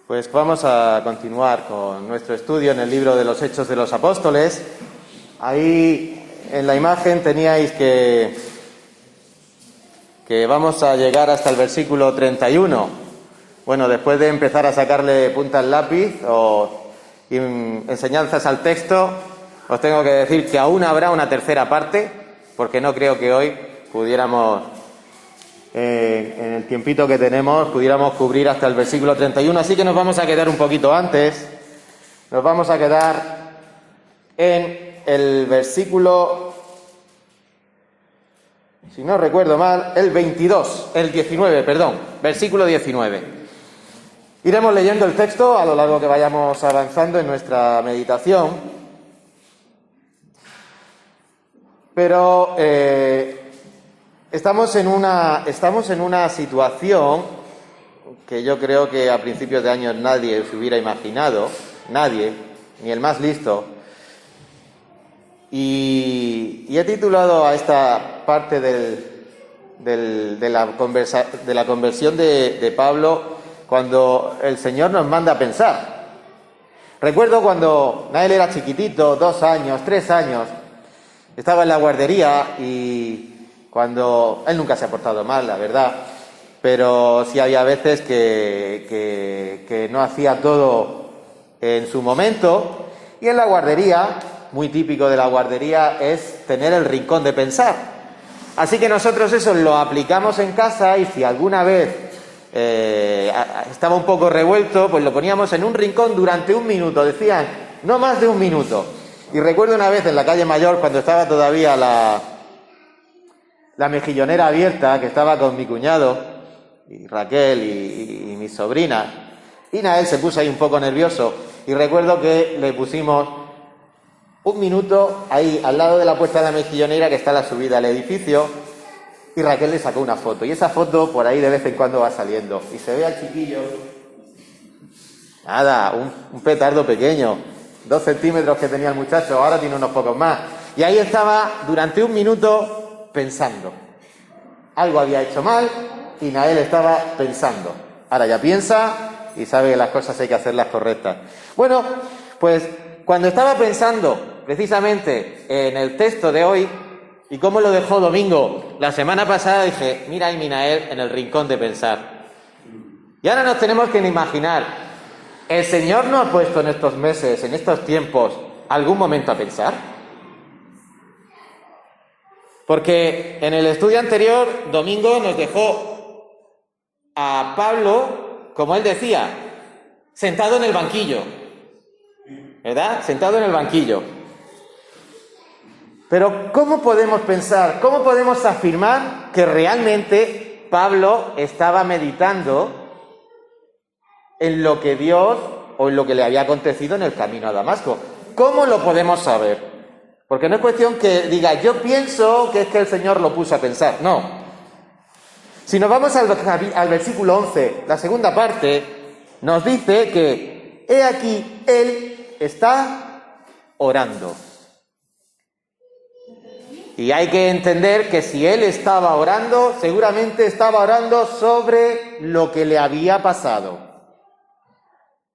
Pues vamos a continuar con nuestro estudio en el libro de los Hechos de los Apóstoles. Ahí en la imagen teníais que vamos a llegar hasta el versículo 31. Bueno, después de empezar a sacarle punta al lápiz o enseñanzas al texto, os tengo que decir que aún habrá una tercera parte, porque no creo que hoy pudiéramos, en el tiempito que tenemos, pudiéramos cubrir hasta el versículo 31, así que nos vamos a quedar un poquito antes. Nos vamos a quedar en el versículo, si no recuerdo mal, el 19, versículo 19. Iremos leyendo el texto a lo largo que vayamos avanzando en nuestra meditación, pero estamos en una situación que yo creo que a principios de año nadie se hubiera imaginado, nadie, ni el más listo. Y he titulado a esta parte de la conversión de Pablo cuando el Señor nos manda a pensar. Recuerdo cuando Nael era chiquitito, 2 años, 3 años, estaba en la guardería y cuando él nunca se ha portado mal, la verdad, pero sí había veces que no hacía todo en su momento, y en la guardería, muy típico de la guardería, es tener el rincón de pensar. Así que nosotros eso lo aplicamos en casa, y si alguna vez estaba un poco revuelto, pues lo poníamos en un rincón durante 1 minuto, decían, no más de 1 minuto. Y recuerdo una vez en la calle Mayor, cuando estaba todavía la mejillonera abierta, que estaba con mi cuñado, y Raquel y mi sobrina, y Nael se puso ahí un poco nervioso, y recuerdo que le pusimos 1 minuto ahí al lado de la puerta de la mejillonera, que está a la subida al edificio, y Raquel le sacó una foto, y esa foto por ahí de vez en cuando va saliendo, y se ve al chiquillo, nada, un petardo pequeño, 2 centímetros que tenía el muchacho, ahora tiene unos pocos más, y ahí estaba durante 1 minuto pensando. Algo había hecho mal y Nael estaba pensando. Ahora ya piensa y sabe que las cosas hay que hacerlas correctas. Bueno, pues cuando estaba pensando precisamente en el texto de hoy y cómo lo dejó Domingo la semana pasada, dije, mira ahí mi Nael en el rincón de pensar. Y ahora nos tenemos que imaginar, ¿el Señor nos ha puesto en estos meses, en estos tiempos, algún momento a pensar? Porque en el estudio anterior, Domingo nos dejó a Pablo, como él decía, sentado en el banquillo, ¿verdad? Sentado en el banquillo. Pero ¿cómo podemos pensar, cómo podemos afirmar que realmente Pablo estaba meditando en lo que Dios o en lo que le había acontecido en el camino a Damasco? ¿Cómo lo podemos saber? Porque no es cuestión que diga, yo pienso que es que el Señor lo puso a pensar. No. Si nos vamos al versículo 11, la segunda parte, nos dice que, he aquí, Él está orando. Y hay que entender que si Él estaba orando, seguramente estaba orando sobre lo que le había pasado.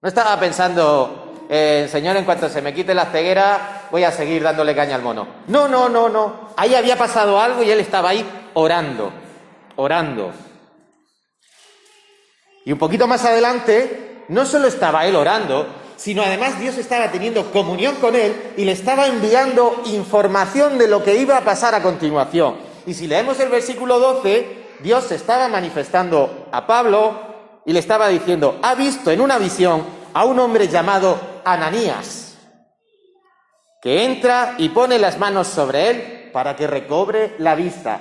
No estaba pensando, Señor, en cuanto se me quite la ceguera, voy a seguir dándole caña al mono. No. Ahí había pasado algo y él estaba ahí orando. Y un poquito más adelante, no solo estaba él orando, sino además Dios estaba teniendo comunión con él y le estaba enviando información de lo que iba a pasar a continuación. Y si leemos el versículo 12, Dios se estaba manifestando a Pablo y le estaba diciendo, ha visto en una visión a un hombre llamado Ananías, que entra y pone las manos sobre él para que recobre la vista.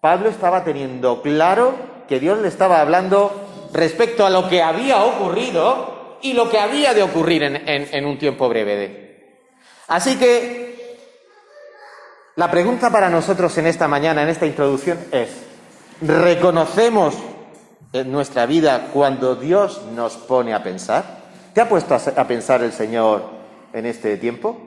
Pablo estaba teniendo claro que Dios le estaba hablando respecto a lo que había ocurrido y lo que había de ocurrir en un tiempo breve. Así que la pregunta para nosotros en esta mañana, en esta introducción, es, ¿reconocemos en nuestra vida cuando Dios nos pone a pensar? ¿Te ha puesto a pensar el Señor en este tiempo?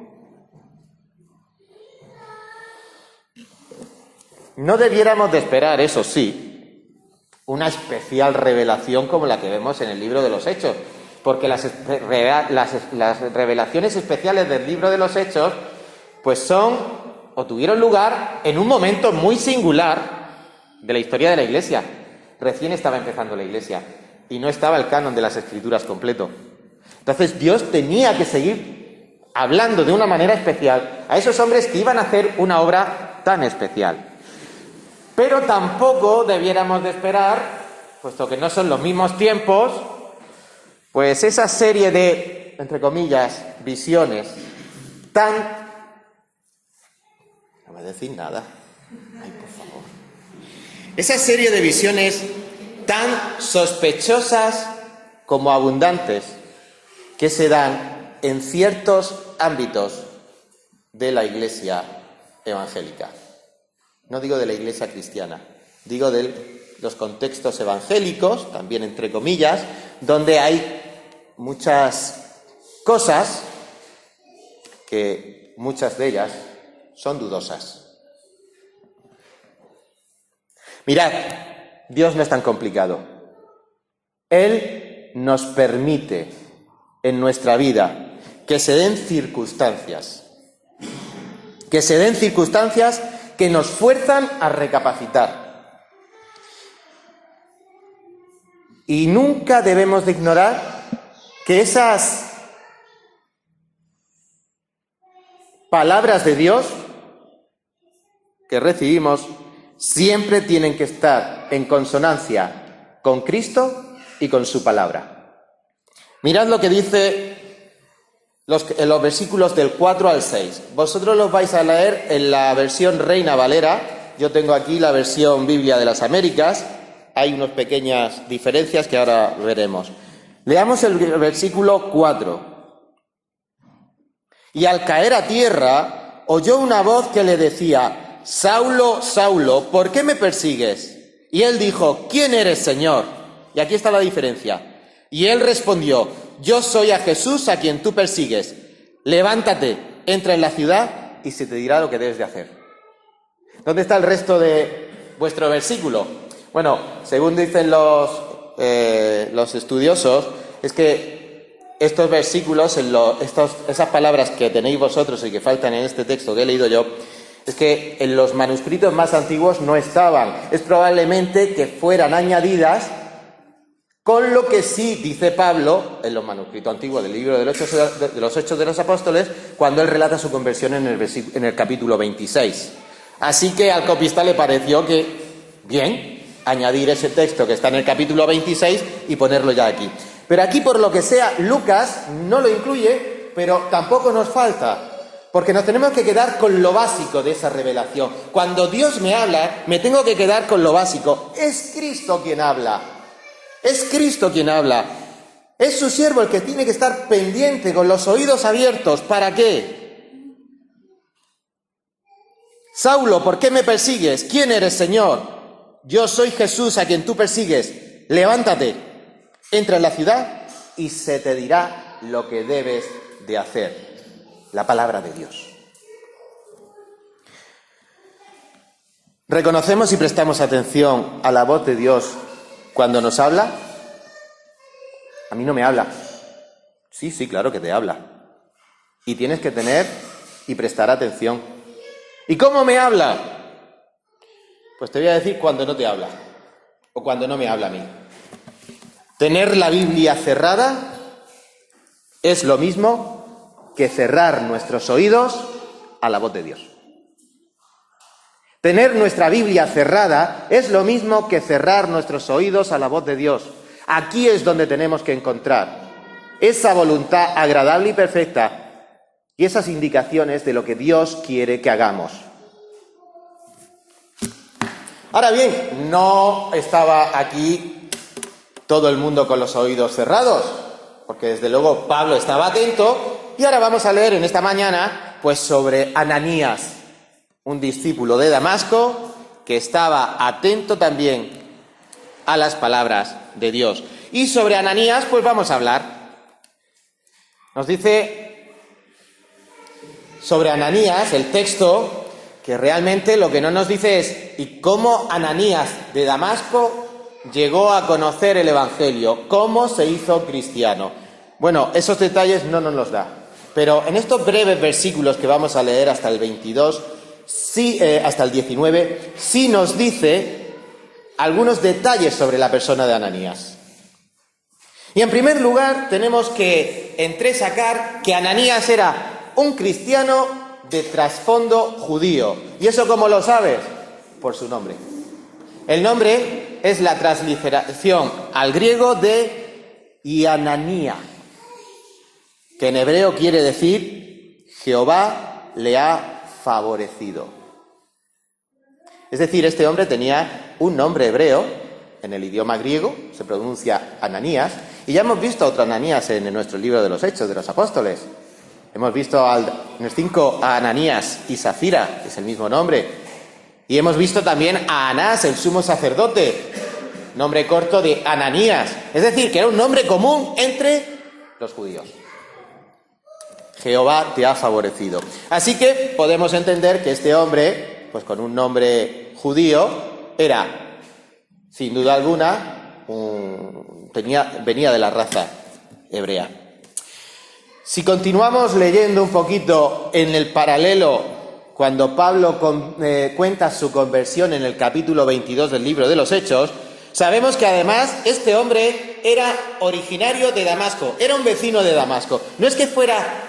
No debiéramos de esperar, eso sí, una especial revelación como la que vemos en el libro de los Hechos. porque las revelaciones especiales del libro de los Hechos pues son o tuvieron lugar en un momento muy singular de la historia de la Iglesia. Recién estaba empezando la Iglesia y no estaba el canon de las Escrituras completo. Entonces Dios tenía que seguir hablando de una manera especial a esos hombres que iban a hacer una obra tan especial. Pero tampoco debiéramos de esperar, puesto que no son los mismos tiempos, pues esa serie de, entre comillas, visiones tan... No me decís nada. Ay, por favor. Esa serie de visiones tan sospechosas como abundantes que se dan en ciertos ámbitos de la Iglesia evangélica. No digo de la Iglesia cristiana, digo de los contextos evangélicos, también entre comillas, donde hay muchas cosas que muchas de ellas son dudosas. Mirad, Dios no es tan complicado. Él nos permite en nuestra vida que se den circunstancias que nos fuerzan a recapacitar. Y nunca debemos de ignorar que esas palabras de Dios que recibimos siempre tienen que estar en consonancia con Cristo y con su palabra. Mirad lo que dice en los versículos del 4 al 6. Vosotros los vais a leer en la versión Reina Valera. Yo tengo aquí la versión Biblia de las Américas. Hay unas pequeñas diferencias que ahora veremos. Leamos el versículo 4. Y al caer a tierra, oyó una voz que le decía: Saulo, Saulo, ¿por qué me persigues? Y él dijo: ¿Quién eres, Señor? Y aquí está la diferencia. Y él respondió: yo soy a Jesús a quien tú persigues. Levántate, entra en la ciudad y se te dirá lo que debes de hacer. ¿Dónde está el resto de vuestro versículo? Bueno, según dicen los estudiosos, es que estos versículos, esas palabras que tenéis vosotros y que faltan en este texto que he leído yo, es que en los manuscritos más antiguos no estaban. Es probablemente que fueran añadidas con lo que sí dice Pablo en los manuscritos antiguos del libro de los Hechos de los Apóstoles, cuando él relata su conversión en el capítulo 26. Así que al copista le pareció que, bien, añadir ese texto que está en el capítulo 26 y ponerlo ya aquí. Pero aquí, por lo que sea, Lucas no lo incluye, pero tampoco nos falta, porque nos tenemos que quedar con lo básico de esa revelación. Cuando Dios me habla, me tengo que quedar con lo básico. Es Cristo quien habla. Es Cristo quien habla. Es su siervo el que tiene que estar pendiente, con los oídos abiertos. ¿Para qué? Saulo, ¿por qué me persigues? ¿Quién eres, Señor? Yo soy Jesús a quien tú persigues. Levántate, entra en la ciudad y se te dirá lo que debes de hacer. La palabra de Dios. ¿Reconocemos y prestamos atención a la voz de Dios cuando nos habla? A mí no me habla. Sí, claro que te habla. Y tienes que tener y prestar atención. ¿Y cómo me habla? Pues te voy a decir cuando no te habla. O cuando no me habla a mí. Tener la Biblia cerrada es lo mismo que cerrar nuestros oídos a la voz de Dios. Tener nuestra Biblia cerrada es lo mismo que cerrar nuestros oídos a la voz de Dios. Aquí es donde tenemos que encontrar esa voluntad agradable y perfecta y esas indicaciones de lo que Dios quiere que hagamos. Ahora bien, no estaba aquí todo el mundo con los oídos cerrados, porque desde luego Pablo estaba atento, y ahora vamos a leer en esta mañana pues sobre Ananías, un discípulo de Damasco que estaba atento también a las palabras de Dios. Y sobre Ananías pues vamos a hablar. Nos dice sobre Ananías el texto que realmente lo que no nos dice es ¿y cómo Ananías de Damasco llegó a conocer el Evangelio? ¿Cómo se hizo cristiano? Bueno, esos detalles no nos los da. Pero en estos breves versículos que vamos a leer hasta el 22, hasta el 19, sí nos dice algunos detalles sobre la persona de Ananías. Y en primer lugar tenemos que entresacar que Ananías era un cristiano de trasfondo judío. ¿Y eso cómo lo sabes? Por su nombre. El nombre es la transliteración al griego de Ananía, que en hebreo quiere decir Jehová le ha favorecido. Es decir, este hombre tenía un nombre hebreo, en el idioma griego se pronuncia Ananías, y ya hemos visto a otro Ananías en nuestro libro de los Hechos de los Apóstoles. Hemos visto en el 5 a Ananías y Zafira, que es el mismo nombre, y hemos visto también a Anás, el sumo sacerdote, nombre corto de Ananías, es decir, que era un nombre común entre los judíos. Jehová te ha favorecido. Así que podemos entender que este hombre, pues con un nombre judío, era, sin duda alguna, venía de la raza hebrea. Si continuamos leyendo un poquito en el paralelo, cuando Pablo cuenta su conversión en el capítulo 22 del libro de los Hechos, sabemos que además este hombre era originario de Damasco, era un vecino de Damasco. No es que fuera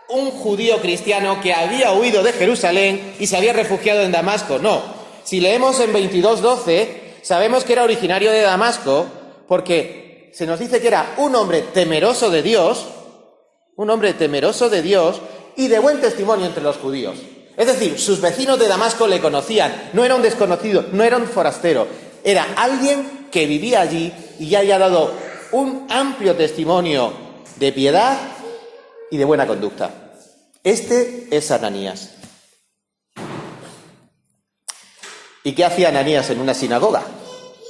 un judío cristiano que había huido de Jerusalén y se había refugiado en Damasco, no. Si leemos en 22:12, sabemos que era originario de Damasco porque se nos dice que era un hombre temeroso de Dios y de buen testimonio entre los judíos. Es decir, sus vecinos de Damasco le conocían, no era un desconocido, no era un forastero, era alguien que vivía allí y ya había dado un amplio testimonio de piedad y de buena conducta. Este es Ananías. ¿Y qué hacía Ananías en una sinagoga?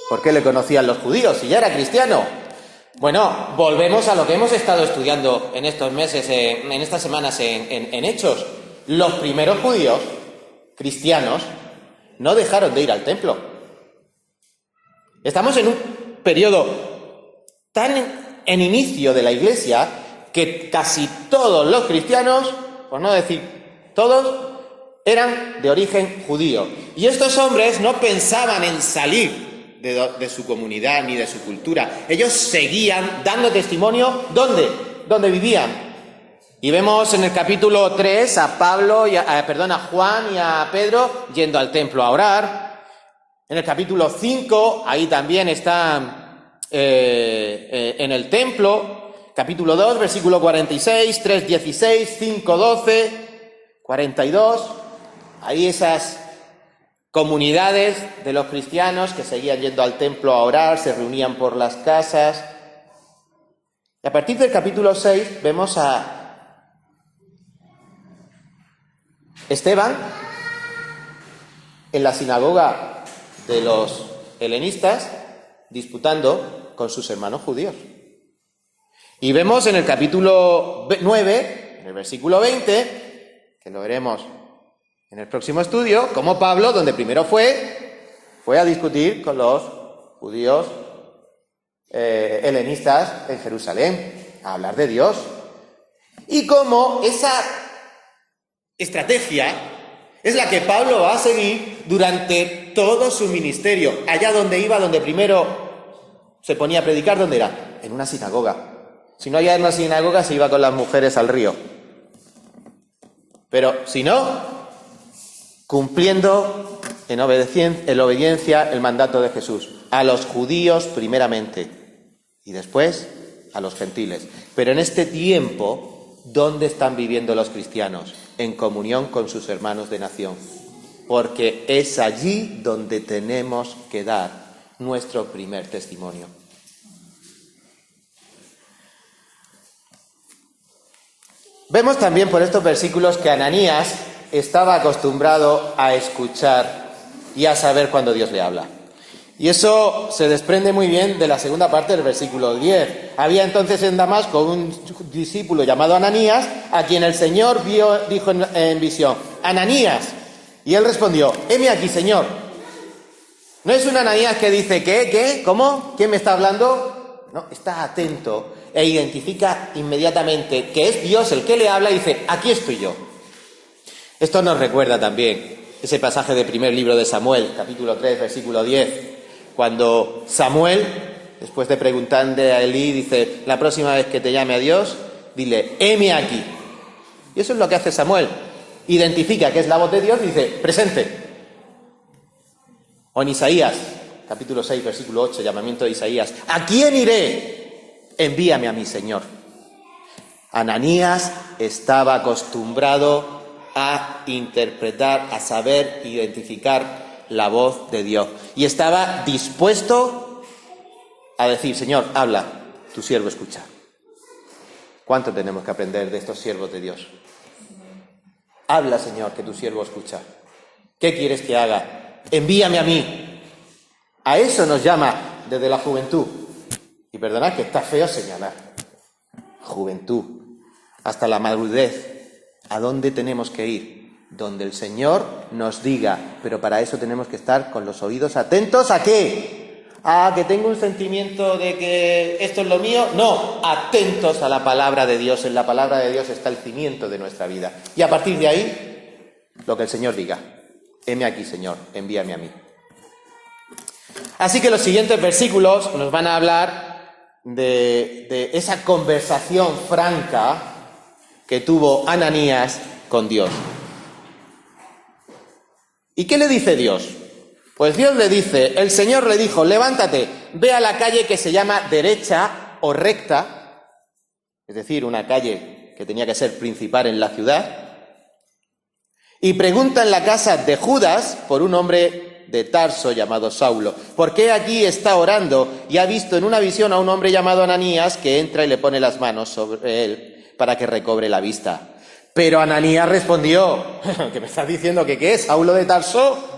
¿Por qué le conocían los judíos si ya era cristiano? Bueno, volvemos a lo que hemos estado estudiando en estos meses, en estas semanas en Hechos. Los primeros judíos cristianos no dejaron de ir al templo. Estamos en un periodo tan en inicio de la Iglesia que casi todos los cristianos, por no decir todos, eran de origen judío. Y estos hombres no pensaban en salir de su comunidad ni de su cultura. Ellos seguían dando testimonio donde vivían. Y vemos en el capítulo 3 a Juan y a Pedro yendo al templo a orar. En el capítulo 5, ahí también están en el templo. Capítulo 2, versículo 46, 3:16, 5:12, 42. Ahí esas comunidades de los cristianos que seguían yendo al templo a orar, se reunían por las casas. Y a partir del capítulo 6 vemos a Esteban en la sinagoga de los helenistas disputando con sus hermanos judíos. Y vemos en el capítulo 9, en el versículo 20, que lo veremos en el próximo estudio, como Pablo, donde primero fue a discutir con los judíos helenistas en Jerusalén, a hablar de Dios. Y cómo esa estrategia es la que Pablo va a seguir durante todo su ministerio. Allá donde iba, donde primero se ponía a predicar, ¿dónde era? En una sinagoga. Si no había una sinagoga, se iba con las mujeres al río. Pero si no, cumpliendo en obediencia el mandato de Jesús. A los judíos primeramente y después a los gentiles. Pero en este tiempo, ¿dónde están viviendo los cristianos? En comunión con sus hermanos de nación. Porque es allí donde tenemos que dar nuestro primer testimonio. Vemos también por estos versículos que Ananías estaba acostumbrado a escuchar y a saber cuando Dios le habla. Y eso se desprende muy bien de la segunda parte del versículo 10. Había entonces en Damasco un discípulo llamado Ananías, a quien el Señor dijo en visión: Ananías. Y él respondió: heme aquí, Señor. No es un Ananías que dice: ¿qué? ¿Cómo? ¿Quién me está hablando? No, está atento e identifica inmediatamente que es Dios el que le habla y dice, aquí estoy yo. Esto nos recuerda también ese pasaje del primer libro de Samuel, capítulo 3, versículo 10, cuando Samuel, después de preguntarle a Elí, dice, la próxima vez que te llame a Dios, dile, heme aquí. Y eso es lo que hace Samuel. Identifica que es la voz de Dios y dice, presente. O en Isaías, capítulo 6, versículo 8, llamamiento de Isaías, ¿a quién iré? Envíame a mí, Señor. Ananías estaba acostumbrado a interpretar, a saber identificar la voz de Dios. Y estaba dispuesto a decir, Señor, habla, tu siervo escucha. ¿Cuánto tenemos que aprender de estos siervos de Dios? Habla, Señor, que tu siervo escucha. ¿Qué quieres que haga? Envíame a mí. A eso nos llama desde la juventud. Y perdonad que está feo señalar. Juventud. Hasta la madurez. ¿A dónde tenemos que ir? Donde el Señor nos diga. Pero para eso tenemos que estar con los oídos atentos. ¿A qué? ¿A que tengo un sentimiento de que esto es lo mío? No, atentos a la palabra de Dios. En la palabra de Dios está el cimiento de nuestra vida. Y a partir de ahí, lo que el Señor diga. Heme aquí, Señor, envíame a mí. Así que los siguientes versículos nos van a hablar de esa conversación franca que tuvo Ananías con Dios. ¿Y qué le dice Dios? Pues Dios le dice, el Señor le dijo, levántate, ve a la calle que se llama derecha o recta, es decir, una calle que tenía que ser principal en la ciudad, y pregunta en la casa de Judas por un hombre de Tarso llamado Saulo, porque aquí está orando y ha visto en una visión a un hombre llamado Ananías que entra y le pone las manos sobre él para que recobre la vista. Pero Ananías respondió, ¿qué me estás diciendo que qué es? ¿Saulo de Tarso?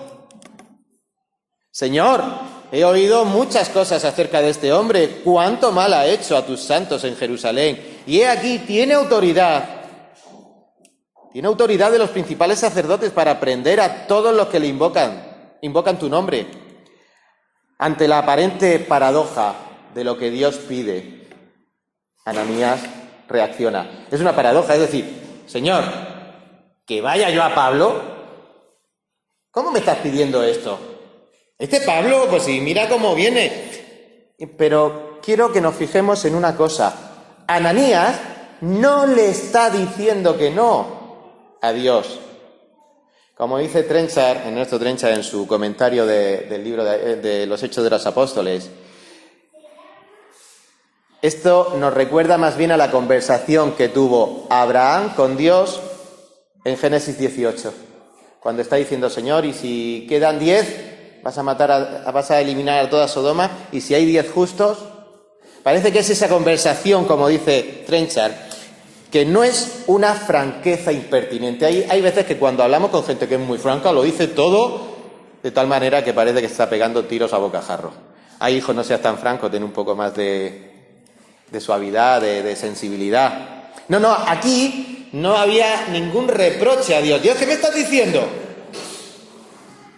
Señor, he oído muchas cosas acerca de este hombre, cuánto mal ha hecho a tus santos en Jerusalén, y he aquí, tiene autoridad de los principales sacerdotes para prender a todos los que le invocan tu nombre. Ante la aparente paradoja de lo que Dios pide, Ananías reacciona. Es una paradoja, es decir, Señor, que vaya yo a Pablo, ¿cómo me estás pidiendo esto? Este Pablo, pues sí, mira cómo viene. Pero quiero que nos fijemos en una cosa. Ananías no le está diciendo que no a Dios. Como dice Trenchard, Ernesto Trenchard, en su comentario del libro de los Hechos de los Apóstoles, esto nos recuerda más bien a la conversación que tuvo Abraham con Dios en Génesis 18, cuando está diciendo, Señor, y si quedan 10, vas a eliminar a toda Sodoma, y si hay 10 justos. Parece que es esa conversación, como dice Trenchard, que no es una franqueza impertinente. Hay veces que cuando hablamos con gente que es muy franca, lo dice todo de tal manera que parece que está pegando tiros a bocajarro. Ay, hijo, no seas tan franco, ten un poco más de suavidad, de sensibilidad. No, aquí no había ningún reproche a Dios. Dios, ¿qué me estás diciendo?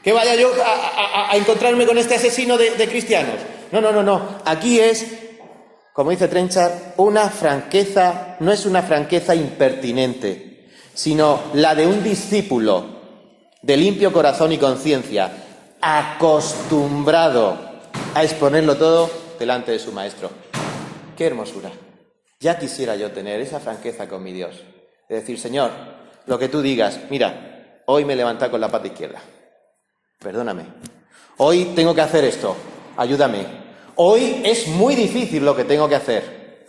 ¿Que vaya yo a encontrarme con este asesino de cristianos? No. Aquí es, como dice Trenchard, una franqueza, no es una franqueza impertinente, sino la de un discípulo de limpio corazón y conciencia, acostumbrado a exponerlo todo delante de su maestro. ¡Qué hermosura! Ya quisiera yo tener esa franqueza con mi Dios. De decir, Señor, lo que tú digas, mira, hoy me he levantado con la pata izquierda. Perdóname. Hoy tengo que hacer esto. Ayúdame. Hoy es muy difícil lo que tengo que hacer.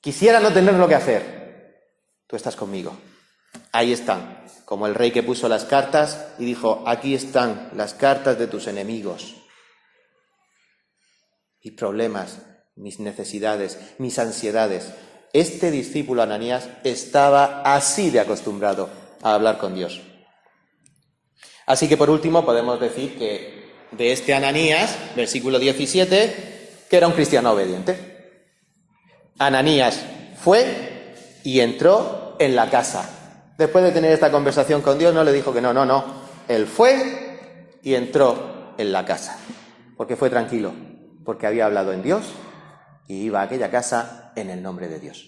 Quisiera no tener lo que hacer. Tú estás conmigo. Ahí están. Como el rey que puso las cartas y dijo, aquí están las cartas de tus enemigos. Mis problemas, mis necesidades, mis ansiedades. Este discípulo Ananías estaba así de acostumbrado a hablar con Dios. Así que por último podemos decir que de este Ananías, versículo 17, que era un cristiano obediente. Ananías fue y entró en la casa. Después de tener esta conversación con Dios no le dijo que no. Él fue y entró en la casa. Porque fue tranquilo, porque había hablado en Dios y iba a aquella casa en el nombre de Dios.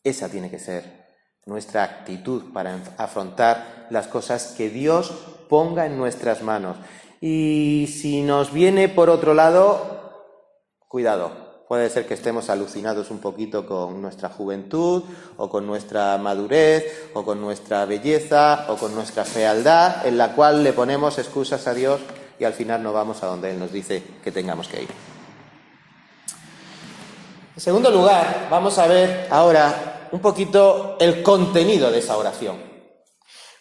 Esa tiene que ser nuestra actitud para afrontar las cosas que Dios ponga en nuestras manos. Y si nos viene por otro lado, cuidado, puede ser que estemos alucinados un poquito con nuestra juventud, o con nuestra madurez, o con nuestra belleza, o con nuestra fealdad, en la cual le ponemos excusas a Dios y al final no vamos a donde Él nos dice que tengamos que ir. En segundo lugar, vamos a ver ahora un poquito el contenido de esa oración.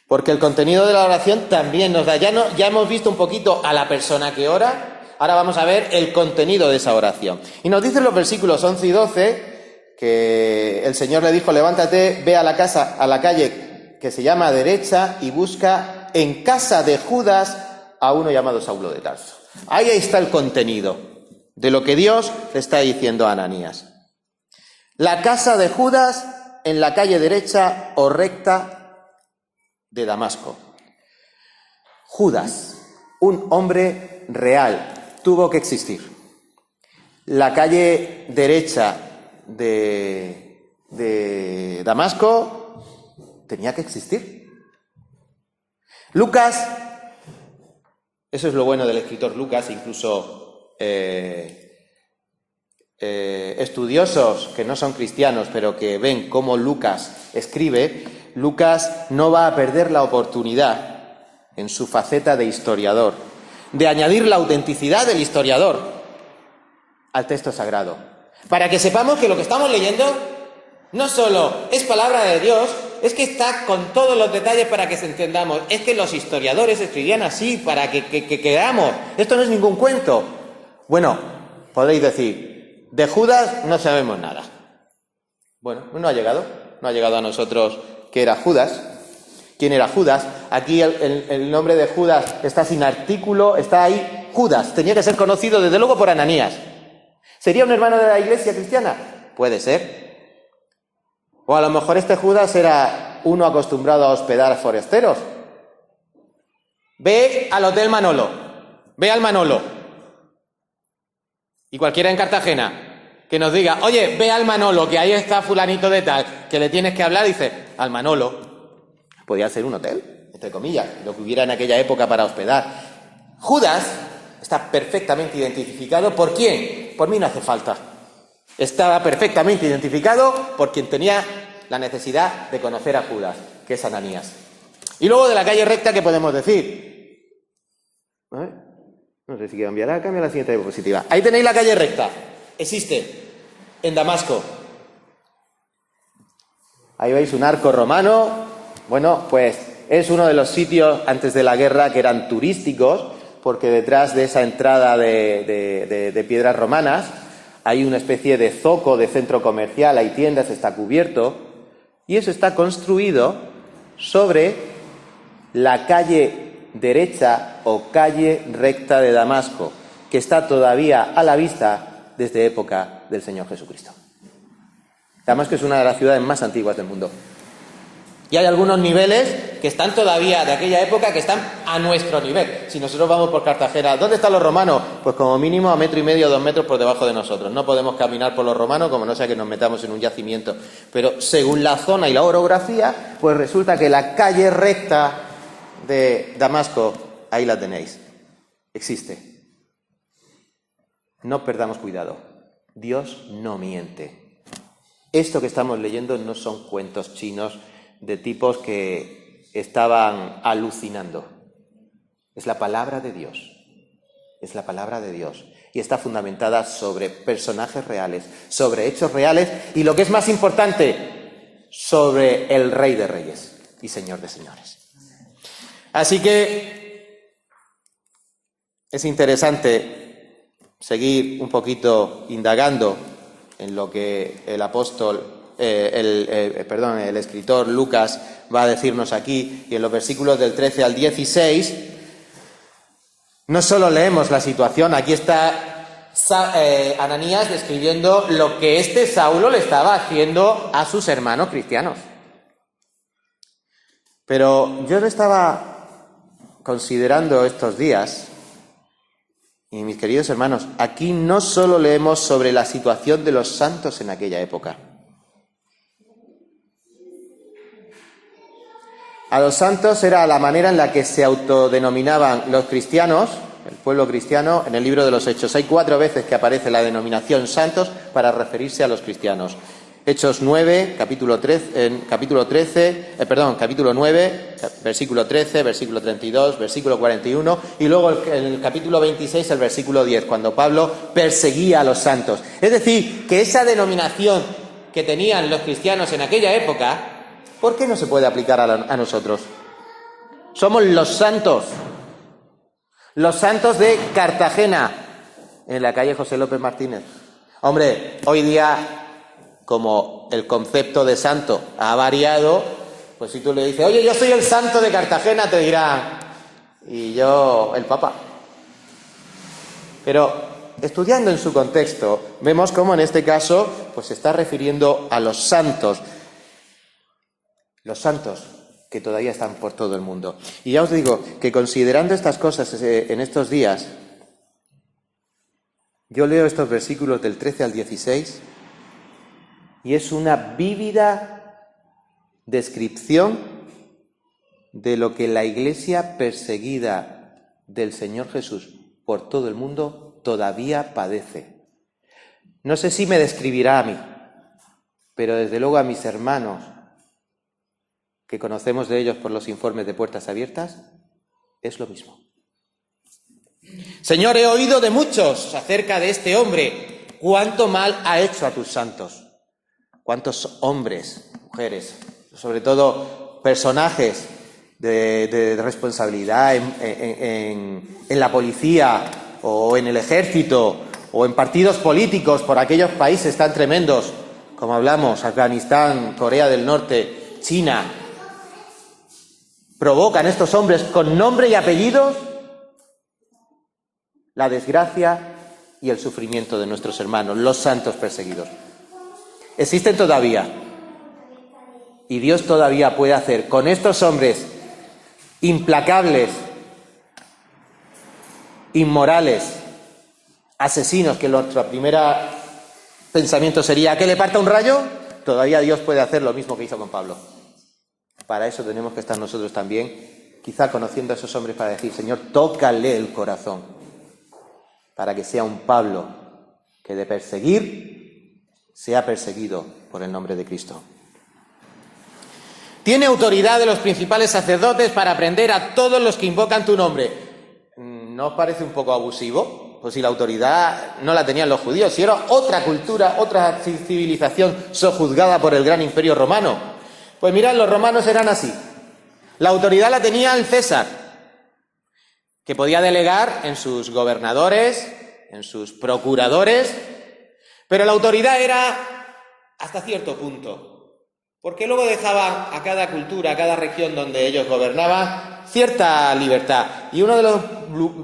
Porque el contenido de la oración también nos da, ya hemos visto un poquito a la persona que ora, ahora vamos a ver el contenido de esa oración. Y nos dicen los versículos 11 y 12 que el Señor le dijo: levántate, ve a la calle que se llama Derecha y busca en casa de Judas a uno llamado Saulo de Tarso. Ahí está el contenido de lo que Dios le está diciendo a Ananías. La casa de Judas en la calle derecha o recta de Damasco. Judas, un hombre real, tuvo que existir. La calle derecha de Damasco tenía que existir. Lucas, eso es lo bueno del escritor Lucas, incluso estudiosos que no son cristianos, pero que ven cómo Lucas escribe, Lucas no va a perder la oportunidad, en su faceta de historiador, de añadir la autenticidad del historiador al texto sagrado, para que sepamos que lo que estamos leyendo no solo es palabra de Dios, es que está con todos los detalles para que se entendamos. Es que los historiadores escribían así para que quedamos. Esto no es ningún cuento. Bueno, podéis decir, de Judas no sabemos nada. Bueno, no ha llegado a nosotros que era Judas. ¿Quién era Judas? Aquí el nombre de Judas está sin artículo, está ahí Judas. Tenía que ser conocido desde luego por Ananías. ¿Sería un hermano de la iglesia cristiana? Puede ser. O a lo mejor este Judas era uno acostumbrado a hospedar a forasteros. Ve al Hotel Manolo, ve al Manolo. Y cualquiera en Cartagena que nos diga, oye, ve al Manolo, que ahí está fulanito de tal, que le tienes que hablar, dice, al Manolo. Podía ser un hotel, entre comillas, lo que hubiera en aquella época para hospedar. Judas está perfectamente identificado. ¿Por quién? Por mí no hace falta. Estaba perfectamente identificado por quien tenía la necesidad de conocer a Judas, que es Ananías. Y luego de la calle recta, ¿qué podemos decir? No sé si quiero enviar a cambio la siguiente diapositiva. Ahí tenéis la calle recta. Existe en Damasco. Ahí veis un arco romano. Bueno, pues es uno de los sitios antes de la guerra que eran turísticos, porque detrás de esa entrada de piedras romanas hay una especie de zoco de centro comercial, hay tiendas, está cubierto, y eso está construido sobre la calle derecha o calle recta de Damasco, que está todavía a la vista desde época del Señor Jesucristo. Damasco es una de las ciudades más antiguas del mundo. Y hay algunos niveles que están todavía de aquella época que están a nuestro nivel. Si nosotros vamos por Cartagena, ¿dónde están los romanos? Pues como mínimo a 1,5 metros, 2 metros por debajo de nosotros. No podemos caminar por los romanos como no sea que nos metamos en un yacimiento. Pero según la zona y la orografía, pues resulta que la calle recta de Damasco, ahí la tenéis. Existe. No perdamos cuidado. Dios no miente. Esto que estamos leyendo no son cuentos chinos de tipos que estaban alucinando. Es la palabra de Dios. Es la palabra de Dios. Y está fundamentada sobre personajes reales, sobre hechos reales y, lo que es más importante, sobre el Rey de Reyes y Señor de Señores. Así que es interesante seguir un poquito indagando en lo que el escritor Lucas va a decirnos aquí, y en los versículos del 13 al 16 no solo leemos la situación, aquí está Ananías describiendo lo que este Saulo le estaba haciendo a sus hermanos cristianos. Pero yo lo estaba considerando estos días Y mis queridos hermanos, aquí no solo leemos sobre la situación de los santos en aquella época. A los santos era la manera en la que se autodenominaban los cristianos, el pueblo cristiano, en el libro de los Hechos. Hay 4 veces que aparece la denominación santos para referirse a los cristianos. Hechos 9, capítulo 9, versículo 13, versículo 32, versículo 41, y luego en el capítulo 26, el versículo 10, cuando Pablo perseguía a los santos. Es decir, que esa denominación que tenían los cristianos en aquella época, ¿por qué no se puede aplicar a nosotros? Somos los santos de Cartagena, en la calle José López Martínez. Hombre, hoy día, como el concepto de santo ha variado, pues si tú le dices, oye, yo soy el santo de Cartagena, te dirán, y yo el Papa. Pero estudiando en su contexto, vemos cómo en este caso pues se está refiriendo a los santos que todavía están por todo el mundo. Y ya os digo que considerando estas cosas en estos días, yo leo estos versículos del 13 al 16 y es una vívida descripción de lo que la Iglesia perseguida del Señor Jesús por todo el mundo todavía padece. No sé si me describirá a mí, pero desde luego a mis hermanos, que conocemos de ellos por los informes de Puertas Abiertas, es lo mismo. Señor, he oído de muchos acerca de este hombre. ¿Cuánto mal ha hecho a tus santos? ¿Cuántos hombres, mujeres, sobre todo personajes de responsabilidad en la policía o en el ejército o en partidos políticos por aquellos países tan tremendos como hablamos, Afganistán, Corea del Norte, China, provocan estos hombres con nombre y apellidos la desgracia y el sufrimiento de nuestros hermanos, los santos perseguidos? Existen todavía, y Dios todavía puede hacer con estos hombres implacables, inmorales, asesinos, que nuestro primer pensamiento sería que le parta un rayo. Todavía Dios puede hacer lo mismo que hizo con Pablo. Para eso tenemos que estar nosotros también, quizá conociendo a esos hombres, para decir, Señor, tócale el corazón, para que sea un Pablo que de perseguir sea perseguido por el nombre de Cristo. Tiene autoridad de los principales sacerdotes para prender a todos los que invocan tu nombre. ¿No os parece un poco abusivo? Pues si la autoridad no la tenían los judíos, si era otra cultura, otra civilización sojuzgada por el gran imperio romano. Pues mirad, los romanos eran así. La autoridad la tenía el César, que podía delegar en sus gobernadores, en sus procuradores, pero la autoridad era hasta cierto punto, porque luego dejaban a cada cultura, a cada región donde ellos gobernaban, cierta libertad. Y uno de los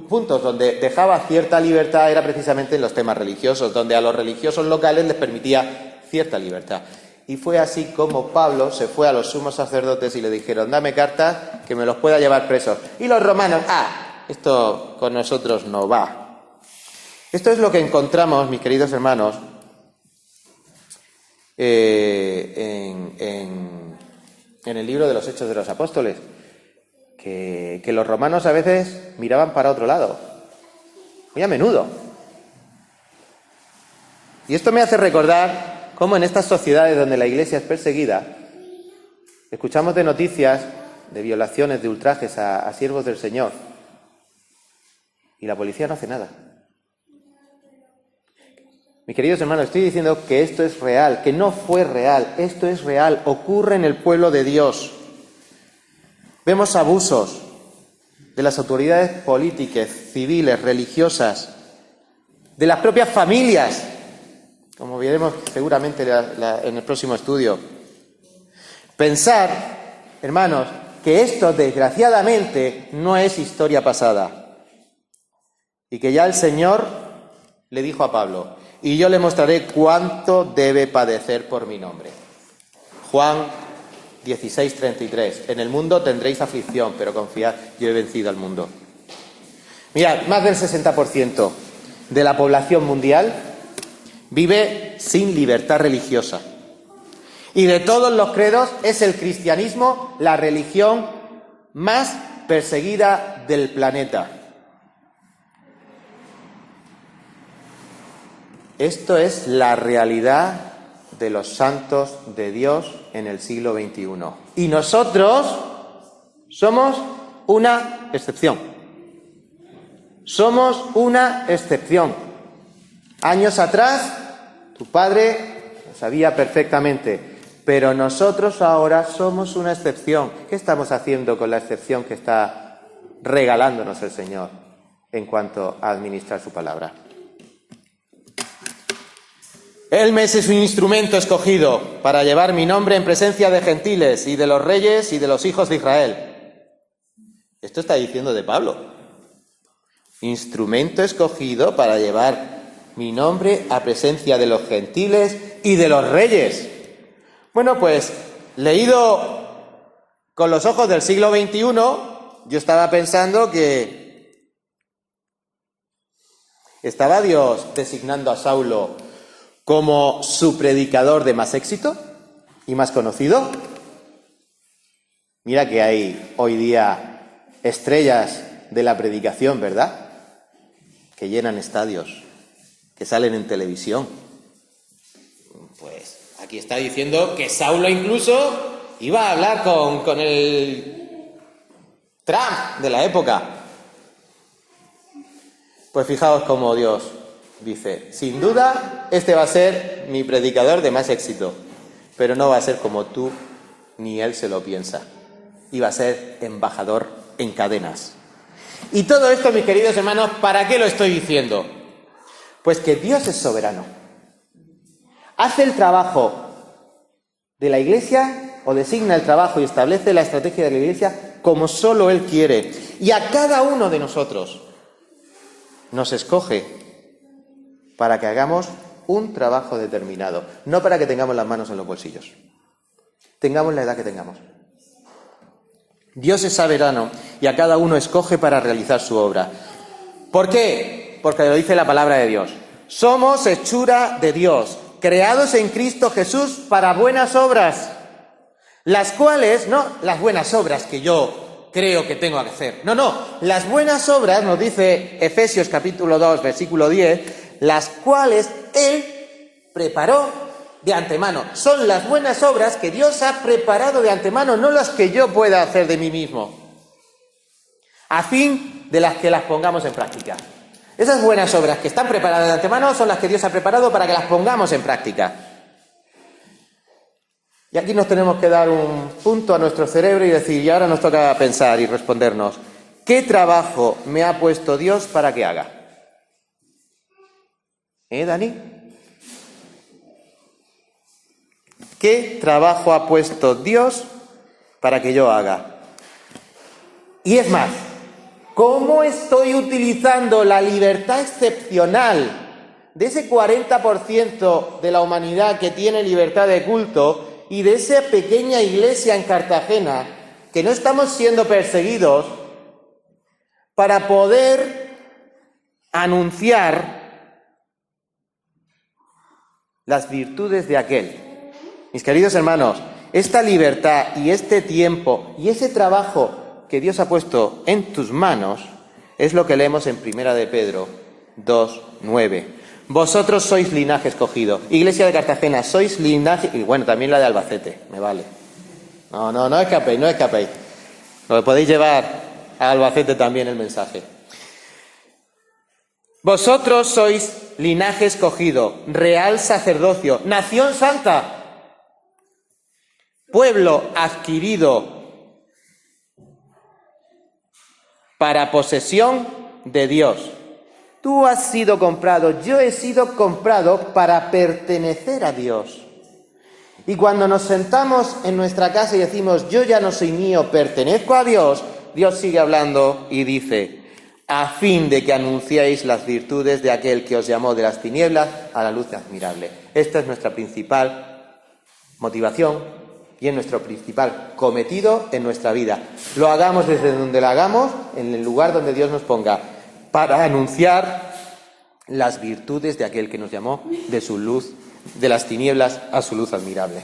puntos donde dejaba cierta libertad era precisamente en los temas religiosos, donde a los religiosos locales les permitía cierta libertad. Y fue así como Pablo se fue a los sumos sacerdotes y le dijeron, dame cartas que me los pueda llevar presos. Y los romanos, esto con nosotros no va. Esto es lo que encontramos, mis queridos hermanos, en el libro de los Hechos de los Apóstoles, que los romanos a veces miraban para otro lado, muy a menudo. Y esto me hace recordar cómo en estas sociedades donde la Iglesia es perseguida, escuchamos de noticias de violaciones, de ultrajes a siervos del Señor, y la policía no hace nada. Mis queridos hermanos, estoy diciendo que esto es real, que no fue real, esto es real, ocurre en el pueblo de Dios. Vemos abusos de las autoridades políticas, civiles, religiosas, de las propias familias, como veremos seguramente en el próximo estudio. Pensar, hermanos, que esto desgraciadamente no es historia pasada y que ya el Señor le dijo a Pablo, y yo le mostraré cuánto debe padecer por mi nombre. Juan 16:33. En el mundo tendréis aflicción, pero confiad, yo he vencido al mundo. Mirad, más del 60% de la población mundial vive sin libertad religiosa. Y de todos los credos es el cristianismo la religión más perseguida del planeta. Esto es la realidad de los santos de Dios en el siglo XXI. Y nosotros somos una excepción. Somos una excepción. Años atrás, tu padre lo sabía perfectamente, pero nosotros ahora somos una excepción. ¿Qué estamos haciendo con la excepción que está regalándonos el Señor en cuanto a administrar su palabra? Él me es un instrumento escogido para llevar mi nombre en presencia de gentiles y de los reyes y de los hijos de Israel. Esto está diciendo de Pablo. Instrumento escogido para llevar mi nombre a presencia de los gentiles y de los reyes. Bueno, pues, leído con los ojos del siglo XXI, yo estaba pensando que estaba Dios designando a Saulo como su predicador de más éxito y más conocido. Mira que hay hoy día estrellas de la predicación, ¿verdad? Que llenan estadios, que salen en televisión. Pues aquí está diciendo que Saulo incluso iba a hablar con el Trump de la época. Pues fijaos cómo Dios dice, sin duda, este va a ser mi predicador de más éxito, pero no va a ser como tú ni él se lo piensa. Y va a ser embajador en cadenas. Y todo esto, mis queridos hermanos, ¿para qué lo estoy diciendo? Pues que Dios es soberano. Hace el trabajo de la Iglesia, o designa el trabajo y establece la estrategia de la Iglesia como solo Él quiere. Y a cada uno de nosotros nos escoge para que hagamos un trabajo determinado, no para que tengamos las manos en los bolsillos. Tengamos la edad que tengamos. Dios es soberano y a cada uno escoge para realizar su obra. ¿Por qué? Porque lo dice la palabra de Dios. Somos hechura de Dios, creados en Cristo Jesús para buenas obras, las cuales, no las buenas obras que yo creo que tengo que hacer. No, las buenas obras, nos dice Efesios capítulo 2, versículo 10, las cuales Él preparó de antemano. Son las buenas obras que Dios ha preparado de antemano, no las que yo pueda hacer de mí mismo, a fin de las que las pongamos en práctica. Esas buenas obras que están preparadas de antemano son las que Dios ha preparado para que las pongamos en práctica. Y aquí nos tenemos que dar un punto a nuestro cerebro y decir, y ahora nos toca pensar y respondernos, ¿qué trabajo me ha puesto Dios para que haga? Dani? ¿Qué trabajo ha puesto Dios para que yo haga? Y es más, ¿cómo estoy utilizando la libertad excepcional de ese 40% de la humanidad que tiene libertad de culto y de esa pequeña iglesia en Cartagena, que no estamos siendo perseguidos, para poder anunciar las virtudes de aquel? Mis queridos hermanos, esta libertad y este tiempo y ese trabajo que Dios ha puesto en tus manos es lo que leemos en 1 de Pedro 2:9. Vosotros sois linaje escogido. Iglesia de Cartagena, sois linaje... Y bueno, también la de Albacete, me vale. No escapéis. Lo podéis llevar a Albacete también el mensaje. Vosotros sois linaje escogido, real sacerdocio, nación santa, pueblo adquirido para posesión de Dios. Tú has sido comprado, yo he sido comprado para pertenecer a Dios. Y cuando nos sentamos en nuestra casa y decimos, yo ya no soy mío, pertenezco a Dios, Dios sigue hablando y dice, a fin de que anunciéis las virtudes de aquel que os llamó de las tinieblas a la luz admirable. Esta es nuestra principal motivación y es nuestro principal cometido en nuestra vida. Lo hagamos desde donde lo hagamos, en el lugar donde Dios nos ponga. para anunciar las virtudes de aquel que nos llamó de su luz, de las tinieblas a su luz admirable.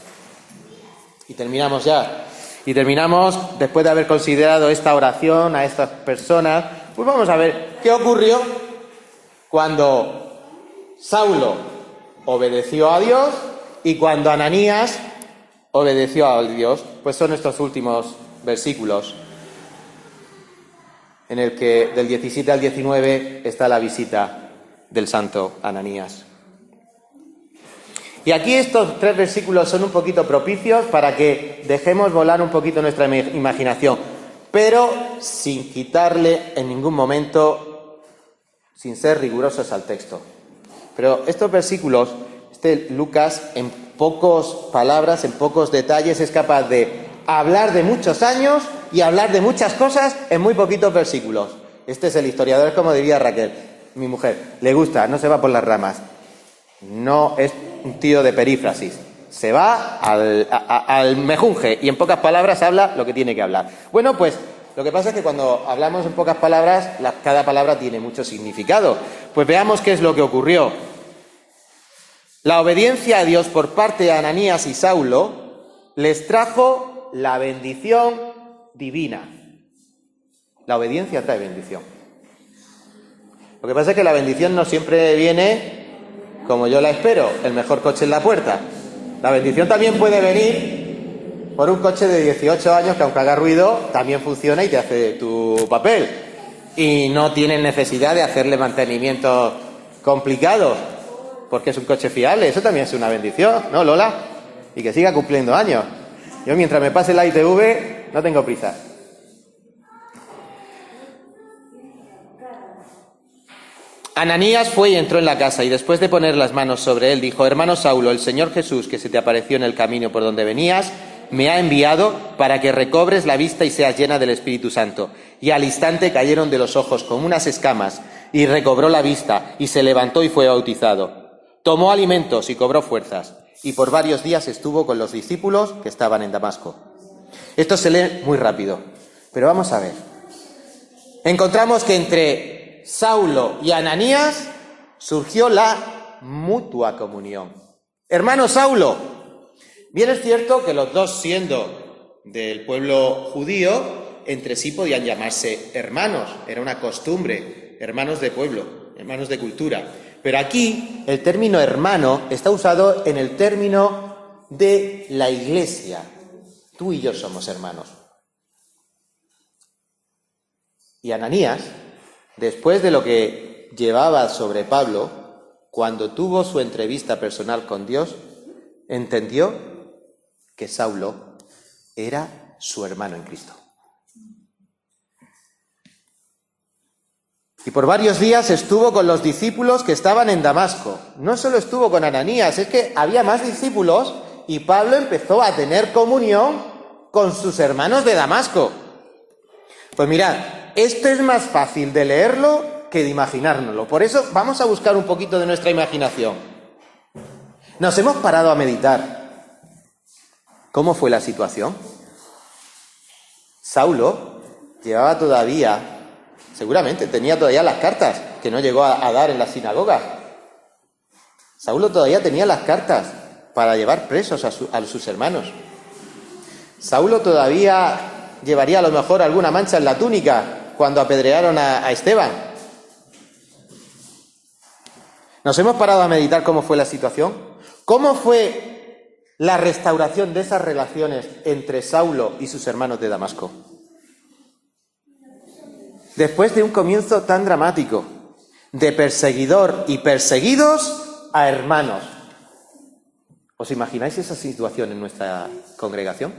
Y terminamos ya. Y terminamos, después de haber considerado esta oración a estas personas, pues vamos a ver qué ocurrió cuando Saulo obedeció a Dios y cuando Ananías obedeció a Dios. Pues son estos últimos versículos en el que del 17 al 19 está la visita del santo Ananías. Y aquí estos 3 versículos son un poquito propicios para que dejemos volar un poquito nuestra imaginación, pero sin quitarle en ningún momento, sin ser rigurosos al texto. Pero estos versículos, Lucas, en pocas palabras, en pocos detalles, es capaz de hablar de muchos años y hablar de muchas cosas en muy poquitos versículos. Este es el historiador, como diría Raquel, mi mujer, le gusta, no se va por las ramas. No es un tío de perífrasis, se va al mejunje y en pocas palabras habla lo que tiene que hablar. Bueno, pues lo que pasa es que cuando hablamos en pocas palabras, cada palabra tiene mucho significado. Pues veamos qué es lo que ocurrió. La obediencia a Dios por parte de Ananías y Saulo les trajo la bendición divina. La obediencia trae bendición. Lo que pasa es que la bendición no siempre viene como yo la espero, el mejor coche en la puerta. La bendición también puede venir por un coche de 18 años que aunque haga ruido, también funciona y te hace tu papel. Y no tienes necesidad de hacerle mantenimientos complicados, porque es un coche fiable. Eso también es una bendición, ¿no, Lola? Y que siga cumpliendo años. Yo mientras me pase la ITV, no tengo prisa. Ananías fue y entró en la casa, y después de poner las manos sobre él, dijo: hermano Saulo, el Señor Jesús, que se te apareció en el camino por donde venías, me ha enviado para que recobres la vista y seas llena del Espíritu Santo. Y al instante cayeron de los ojos como unas escamas, y recobró la vista, y se levantó y fue bautizado. Tomó alimentos y cobró fuerzas, y por varios días estuvo con los discípulos que estaban en Damasco. Esto se lee muy rápido, pero vamos a ver. Encontramos que entre Saulo y Ananías surgió la mutua comunión. Hermano Saulo, bien es cierto que los dos, siendo del pueblo judío, entre sí podían llamarse hermanos, era una costumbre, hermanos de pueblo, hermanos de cultura. Pero aquí el término hermano está usado en el término de la iglesia. Tú y yo somos hermanos. Y Ananías, después de lo que llevaba sobre Pablo, cuando tuvo su entrevista personal con Dios, entendió que Saulo era su hermano en Cristo. Y por varios días estuvo con los discípulos que estaban en Damasco. No solo estuvo con Ananías, es que había más discípulos y Pablo empezó a tener comunión con sus hermanos de Damasco. Pues mirad, esto es más fácil de leerlo que de imaginárnoslo. Por eso vamos a buscar un poquito de nuestra imaginación. Nos hemos parado a meditar. ¿Cómo fue la situación? Saulo llevaba todavía, seguramente tenía todavía las cartas que no llegó a dar en la sinagoga. Saulo todavía tenía las cartas para llevar presos a sus hermanos. Saulo todavía llevaría a lo mejor alguna mancha en la túnica cuando apedrearon a Esteban. ¿Nos hemos parado a meditar cómo fue la situación? ¿Cómo fue la restauración de esas relaciones entre Saulo y sus hermanos de Damasco? Después de un comienzo tan dramático, de perseguidor y perseguidos a hermanos. ¿Os imagináis esa situación en nuestra congregación?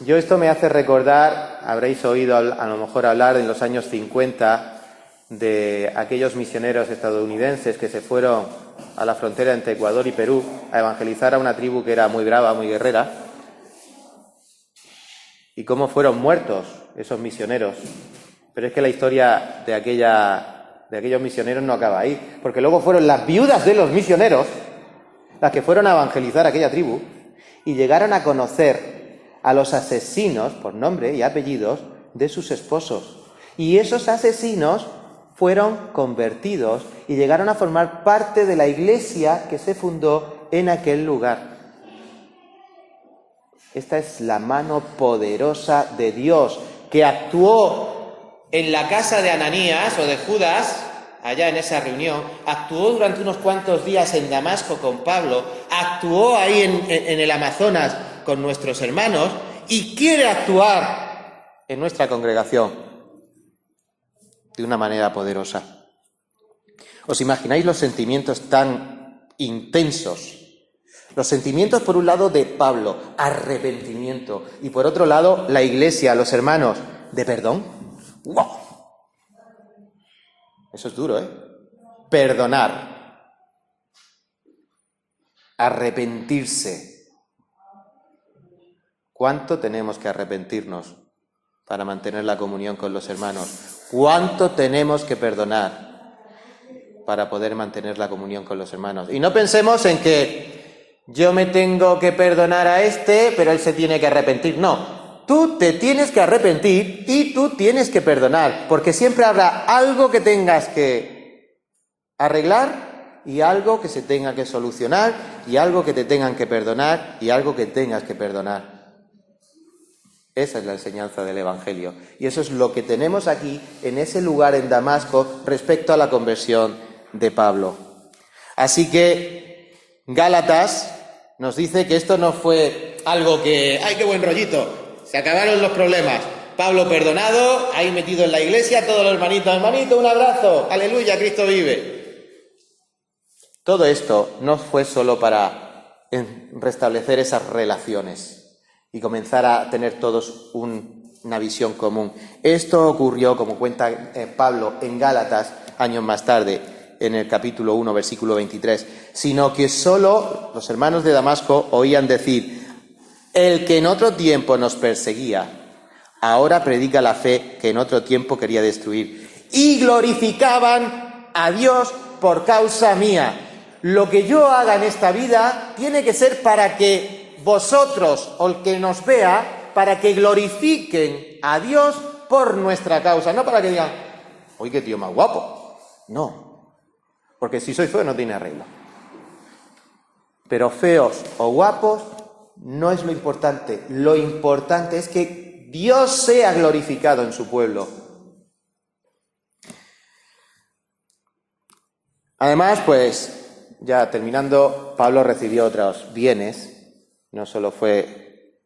Yo esto me hace recordar, habréis oído a lo mejor hablar en los años 50 de aquellos misioneros estadounidenses que se fueron a la frontera entre Ecuador y Perú a evangelizar a una tribu que era muy brava, muy guerrera, y cómo fueron muertos esos misioneros. Pero es que la historia de aquellos misioneros no acaba ahí, porque luego fueron las viudas de los misioneros las que fueron a evangelizar a aquella tribu y llegaron a conocer a los asesinos por nombre y apellidos de sus esposos. Y esos asesinos fueron convertidos y llegaron a formar parte de la iglesia que se fundó en aquel lugar. Esta es la mano poderosa de Dios que actuó en la casa de Ananías o de Judas, allá en esa reunión, actuó durante unos cuantos días en Damasco con Pablo, actuó ahí en el Amazonas con nuestros hermanos y quiere actuar en nuestra congregación de una manera poderosa. ¿Os imagináis los sentimientos tan intensos? Los sentimientos, por un lado, de Pablo, arrepentimiento, y por otro lado, la iglesia, los hermanos, de perdón. ¡Wow! Eso es duro, ¿eh? Perdonar. Arrepentirse. ¿Cuánto tenemos que arrepentirnos para mantener la comunión con los hermanos? ¿Cuánto tenemos que perdonar para poder mantener la comunión con los hermanos? Y no pensemos en que yo me tengo que perdonar a este, pero él se tiene que arrepentir. No, tú te tienes que arrepentir y tú tienes que perdonar, porque siempre habrá algo que tengas que arreglar y algo que se tenga que solucionar y algo que te tengan que perdonar y algo que tengas que perdonar. Esa es la enseñanza del Evangelio. Y eso es lo que tenemos aquí, en ese lugar en Damasco, respecto a la conversión de Pablo. Así que Gálatas nos dice que esto no fue algo que, ¡ay, qué buen rollito! Se acabaron los problemas. Pablo perdonado, ahí metido en la iglesia, todos los hermanitos, hermanito, un abrazo, aleluya, Cristo vive. Todo esto no fue solo para restablecer esas relaciones y comenzar a tener todos una visión común. Esto ocurrió, como cuenta Pablo en Gálatas, años más tarde, en el capítulo 1, versículo 23, sino que solo los hermanos de Damasco oían decir: el que en otro tiempo nos perseguía, ahora predica la fe que en otro tiempo quería destruir. Y glorificaban a Dios por causa mía. Lo que yo haga en esta vida tiene que ser para que vosotros, o el que nos vea, para que glorifiquen a Dios por nuestra causa. No para que digan, ¡uy, qué tío más guapo! No. Porque si soy feo no tiene arreglo. Pero feos o guapos no es lo importante. Lo importante es que Dios sea glorificado en su pueblo. Además, pues, ya terminando, Pablo recibió otros bienes. No solo fue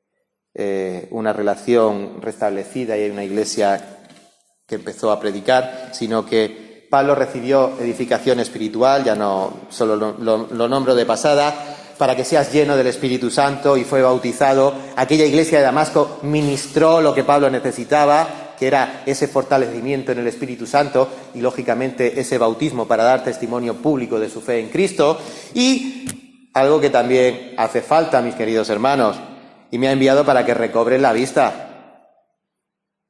una relación restablecida y una iglesia que empezó a predicar, sino que Pablo recibió edificación espiritual, ya no solo lo nombro de pasada, para que seas lleno del Espíritu Santo, y fue bautizado. Aquella iglesia de Damasco ministró lo que Pablo necesitaba, que era ese fortalecimiento en el Espíritu Santo y, lógicamente, ese bautismo para dar testimonio público de su fe en Cristo. Y algo que también hace falta, mis queridos hermanos, y me ha enviado para que recobre la vista.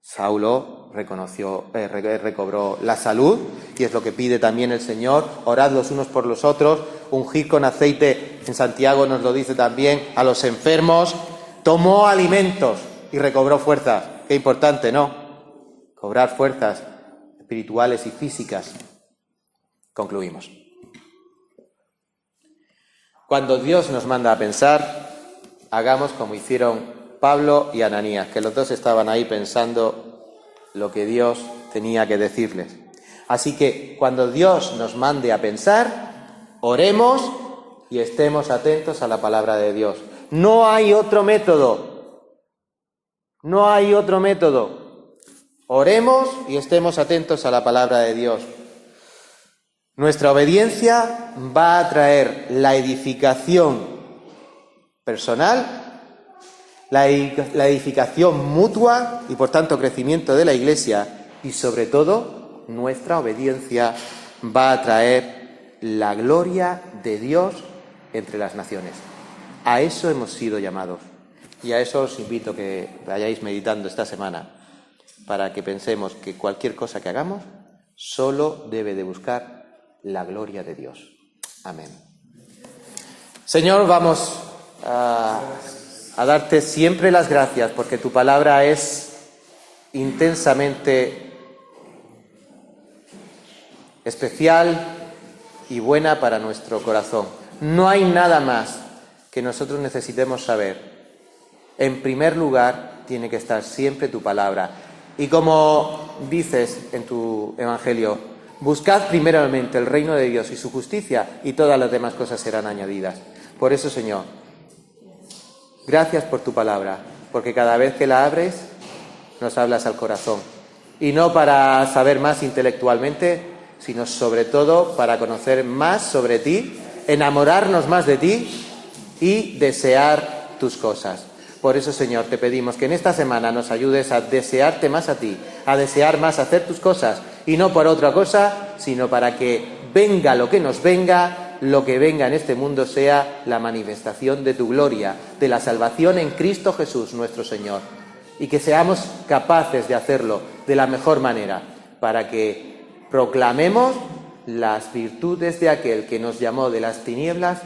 Saulo recobró la salud, y es lo que pide también el Señor: orad los unos por los otros, ungid con aceite, en Santiago nos lo dice también, a los enfermos. Tomó alimentos y recobró fuerzas. Qué importante, ¿no? Cobrar fuerzas espirituales y físicas. Concluimos. Cuando Dios nos manda a pensar, hagamos como hicieron Pablo y Ananías, que los dos estaban ahí pensando lo que Dios tenía que decirles. Así que cuando Dios nos mande a pensar, oremos y estemos atentos a la palabra de Dios. No hay otro método. No hay otro método. Oremos y estemos atentos a la palabra de Dios. Nuestra obediencia va a traer la edificación personal, la edificación mutua y, por tanto, crecimiento de la iglesia, y sobre todo nuestra obediencia va a traer la gloria de Dios entre las naciones. A eso hemos sido llamados, y a eso os invito a que vayáis meditando esta semana, para que pensemos que cualquier cosa que hagamos solo debe de buscar la gloria de Dios. Amén. Señor, vamos a darte siempre las gracias, porque tu palabra es intensamente especial y buena para nuestro corazón. No hay nada más que nosotros necesitemos saber. En primer lugar, tiene que estar siempre tu palabra. Y como dices en tu Evangelio, buscad primeramente el reino de Dios y su justicia, y todas las demás cosas serán añadidas. Por eso, Señor, gracias por tu palabra, porque cada vez que la abres, nos hablas al corazón. Y no para saber más intelectualmente, sino sobre todo para conocer más sobre ti, enamorarnos más de ti y desear tus cosas. Por eso, Señor, te pedimos que en esta semana nos ayudes a desearte más a ti, a desear más hacer tus cosas, y no por otra cosa, sino para que venga lo que nos venga, lo que venga en este mundo sea la manifestación de tu gloria, de la salvación en Cristo Jesús, nuestro Señor. Y que seamos capaces de hacerlo de la mejor manera, para que proclamemos las virtudes de aquel que nos llamó de las tinieblas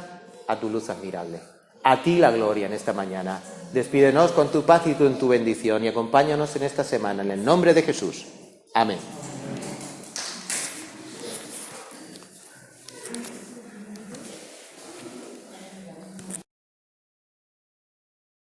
a tu luz admirable. A ti la gloria en esta mañana. Despídenos con tu paz y en tu bendición y acompáñanos en esta semana, en el nombre de Jesús. Amén.